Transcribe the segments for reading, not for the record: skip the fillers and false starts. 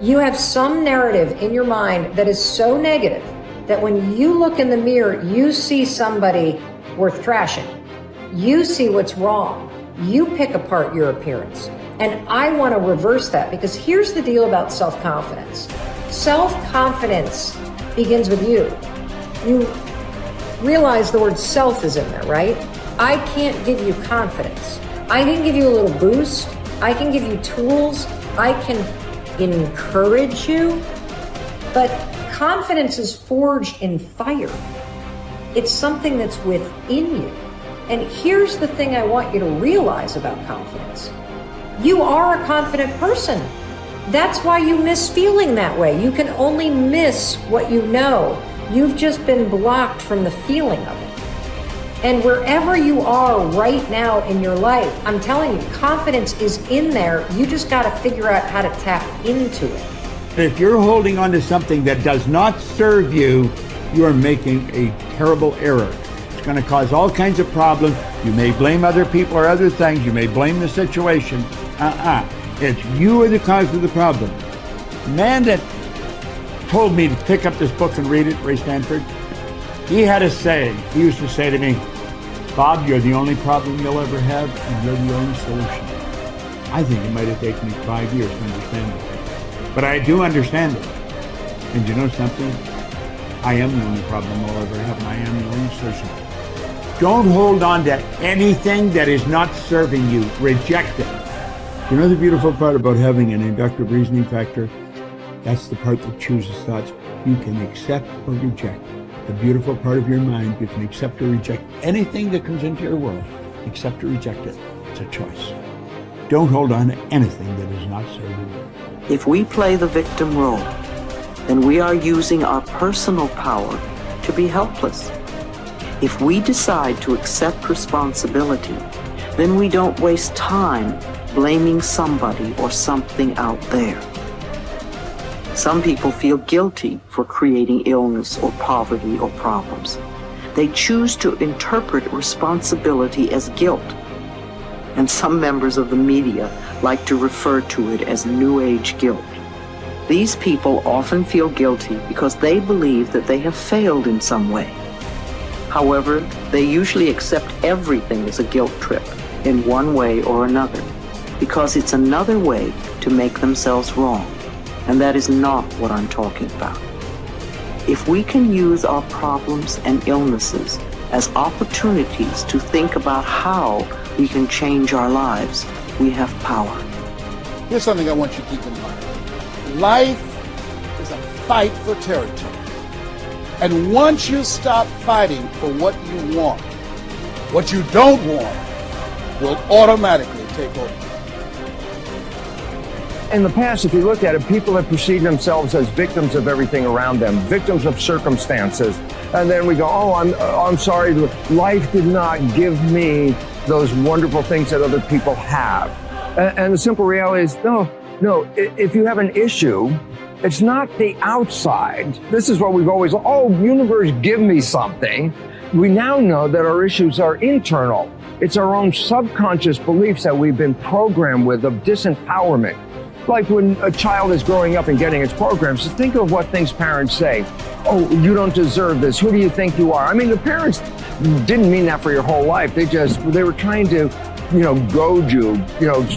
You have some narrative in your mind that is so negative that when you look in the mirror, you see somebody worth trashing. You see what's wrong. You pick apart your appearance. And I want to reverse that, because here's the deal about self-confidence. Self-confidence begins with you. You realize the word self is in there, right? I can't give you confidence. I can give you a little boost. I can give you tools. I can encourage you. But confidence is forged in fire. It's something that's within you. And here's the thing I want you to realize about confidence. You are a confident person. That's why you miss feeling that way. You can only miss what you know. You've just been blocked from the feeling of it. And wherever you are right now in your life, I'm telling you, confidence is in there. You just got to figure out how to tap into it. If you're holding on to something that does not serve you, you are making a terrible error. It's going to cause all kinds of problems. You may blame other people or other things. You may blame the situation. It's you are the cause of the problem. The man that told me to pick up this book and read it, Ray Stanford, he had a saying. He used to say to me, Bob, you're the only problem you'll ever have, and you're the only solution. I think it might have taken me 5 years to understand it. But I do understand it. And you know something? I am the only problem I'll ever have, and I am the only solution. Don't hold on to anything that is not serving you. Reject it. You know the beautiful part about having an inductive reasoning factor? That's the part that chooses thoughts. You can accept or reject. The beautiful part of your mind, you can accept or reject anything that comes into your world. Accept or reject it. It's a choice. Don't hold on to anything that is not serving you. If we play the victim role, then we are using our personal power to be helpless. If we decide to accept responsibility, then we don't waste time blaming somebody or something out there. Some people feel guilty for creating illness or poverty or problems. They choose to interpret responsibility as guilt. And some members of the media like to refer to it as New Age guilt. These people often feel guilty because they believe that they have failed in some way. However, they usually accept everything as a guilt trip in one way or another, because it's another way to make themselves wrong. And that is not what I'm talking about. If we can use our problems and illnesses as opportunities to think about how we can change our lives, we have power. Here's something I want you to keep in mind. Life is a fight for territory. And once you stop fighting for what you want, what you don't want will automatically take over. In the past, if you look at it, people have perceived themselves as victims of everything around them, victims of circumstances. And then we go, oh, I'm sorry, life did not give me those wonderful things that other people have. And the simple reality is, no, if you have an issue, it's not the outside. This is what we've always, universe, give me something. We now know that our issues are internal. It's our own subconscious beliefs that we've been programmed with of disempowerment. Like when a child is growing up and getting its programs, so think of what things parents say. Oh, you don't deserve this. Who do you think you are? I mean, the parents didn't mean that for your whole life. They were trying to, goad you,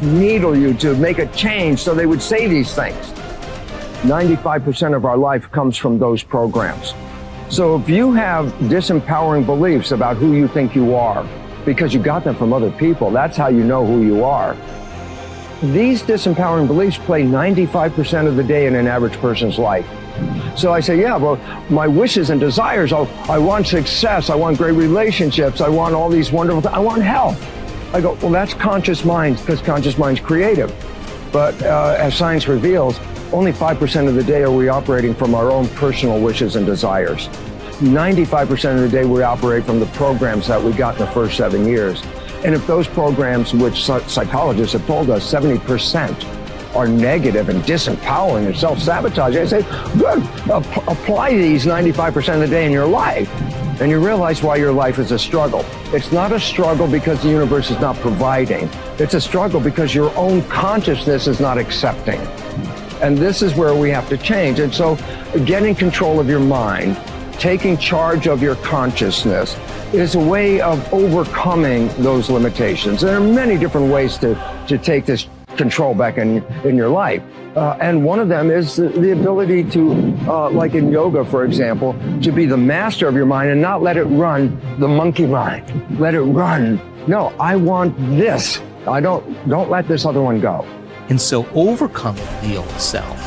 needle you to make a change, so they would say these things. 95% of our life comes from those programs. So if you have disempowering beliefs about who you think you are, because you got them from other people, that's how you know who you are. These disempowering beliefs play 95% of the day in an average person's life. So I say, my wishes and desires, I want success, I want great relationships, I want all these wonderful things, I want health. I go, well, that's conscious mind, because conscious mind's creative. But as science reveals, only 5% of the day are we operating from our own personal wishes and desires. 95% of the day we operate from the programs that we got in the first 7 years. And if those programs, which psychologists have told us 70% are negative and disempowering and self-sabotaging, I say, good, apply these 95% of the day in your life, and you realize why your life is a struggle. It's not a struggle because the universe is not providing. It's a struggle because your own consciousness is not accepting. And this is where we have to change. And so getting control of your mind, taking charge of your consciousness is a way of overcoming those limitations. There are many different ways to take this control back in your life. And one of them is the ability to, like in yoga, for example, to be the master of your mind and not let it run the monkey mind. Let it run. No, I want this. Don't let this other one go. And so overcoming the old self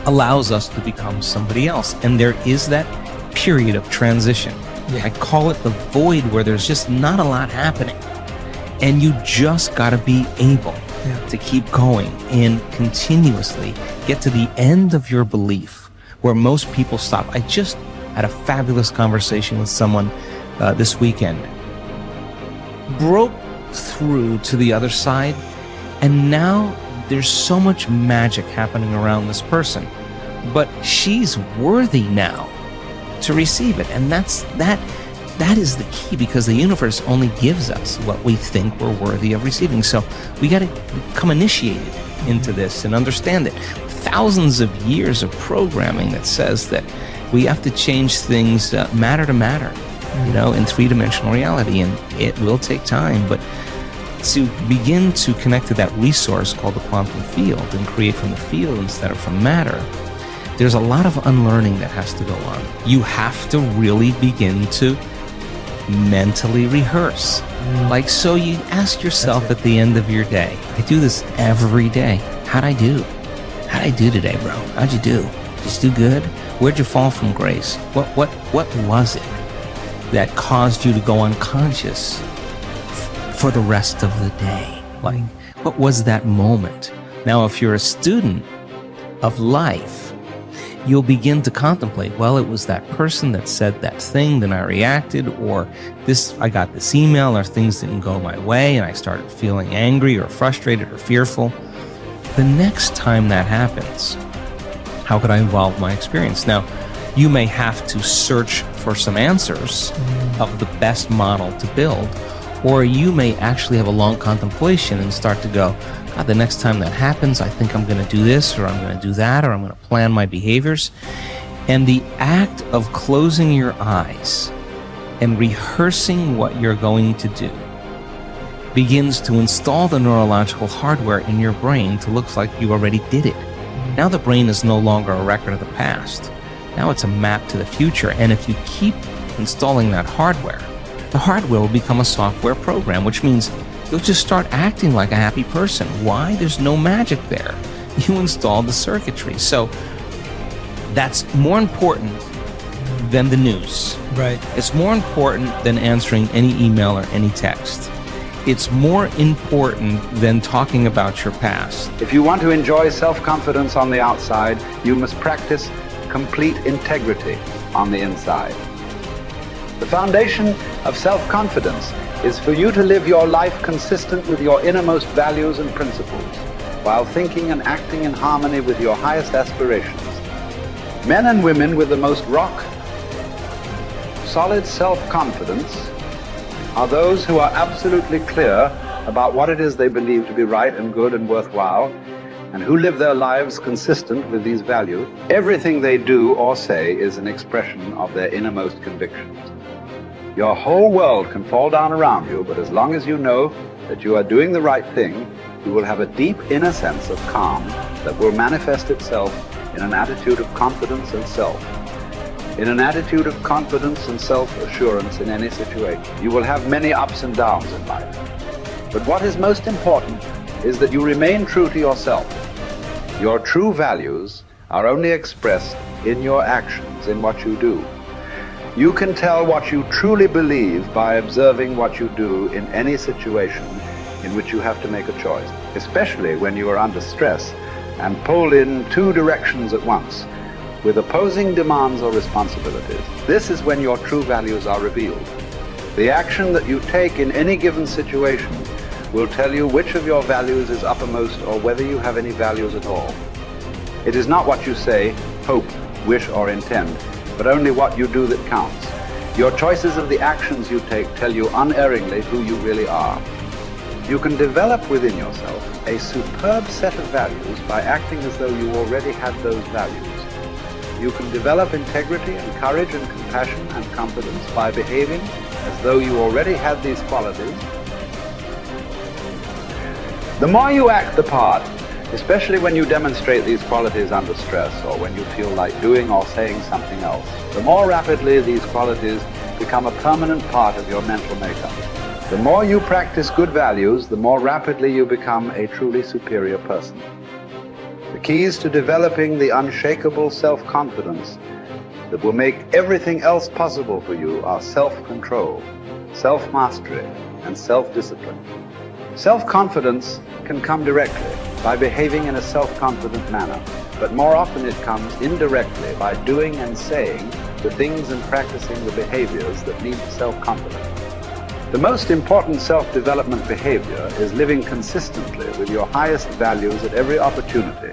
allows us to become somebody else. And there is that period of transition. Yeah. I call it the void, where there's just not a lot happening. And you just got to be able to keep going and continuously get to the end of your belief, where most people stop. I just had a fabulous conversation with someone this weekend. Broke through to the other side, and now there's so much magic happening around this person, but she's worthy now to receive it. And that is the key, because the universe only gives us what we think we're worthy of receiving. So we got to become initiated into this and understand it. Thousands of years of programming that says that we have to change things matter to matter, in three-dimensional reality, and it will take time. But to begin to connect to that resource called the quantum field and create from the field instead of from matter, there's a lot of unlearning that has to go on. You have to really begin to mentally rehearse. Like, so you ask yourself at the end of your day, I do this every day. How'd I do? How'd I do today, bro? How'd you do? Did you do good? Where'd you fall from grace? What was it that caused you to go unconscious for the rest of the day? Like, what was that moment? Now, if you're a student of life, you'll begin to contemplate, well, it was that person that said that thing, then I reacted, or I got this email, or things didn't go my way, and I started feeling angry or frustrated or fearful. The next time that happens, how could I involve my experience? Now, you may have to search for some answers of the best model to build, or you may actually have a long contemplation and start to go, God, the next time that happens, I think I'm going to do this, or I'm going to do that, or I'm going to plan my behaviors. And the act of closing your eyes and rehearsing what you're going to do begins to install the neurological hardware in your brain to look like you already did it. Now the brain is no longer a record of the past. Now it's a map to the future. And if you keep installing that hardware, the hardware will become a software program, which means you'll just start acting like a happy person. Why? There's no magic there. You installed the circuitry. So that's more important than the news. Right. It's more important than answering any email or any text. It's more important than talking about your past. If you want to enjoy self-confidence on the outside, you must practice complete integrity on the inside. The foundation of self-confidence is for you to live your life consistent with your innermost values and principles, while thinking and acting in harmony with your highest aspirations. Men and women with the most solid self-confidence are those who are absolutely clear about what it is they believe to be right and good and worthwhile, and who live their lives consistent with these values. Everything they do or say is an expression of their innermost convictions. Your whole world can fall down around you, but as long as you know that you are doing the right thing, you will have a deep inner sense of calm that will manifest itself in an attitude of confidence and self-assurance in any situation. You will have many ups and downs in life. But what is most important is that you remain true to yourself. Your true values are only expressed in your actions, in what you do. You can tell what you truly believe by observing what you do in any situation in which you have to make a choice, especially when you are under stress and pulled in two directions at once, with opposing demands or responsibilities. This is when your true values are revealed. The action that you take in any given situation will tell you which of your values is uppermost or whether you have any values at all. It is not what you say, hope, wish, or intend, but only what you do that counts. Your choices of the actions you take tell you unerringly who you really are. You can develop within yourself a superb set of values by acting as though you already had those values. You can develop integrity and courage and compassion and confidence by behaving as though you already had these qualities. The more you act the part, especially when you demonstrate these qualities under stress or when you feel like doing or saying something else, the more rapidly these qualities become a permanent part of your mental makeup. The more you practice good values, the more rapidly you become a truly superior person. The keys to developing the unshakable self-confidence that will make everything else possible for you are self-control, self-mastery, and self-discipline. Self-confidence can come directly by behaving in a self-confident manner, but more often it comes indirectly by doing and saying the things and practicing the behaviors that lead to self-confidence. The most important self-development behavior is living consistently with your highest values at every opportunity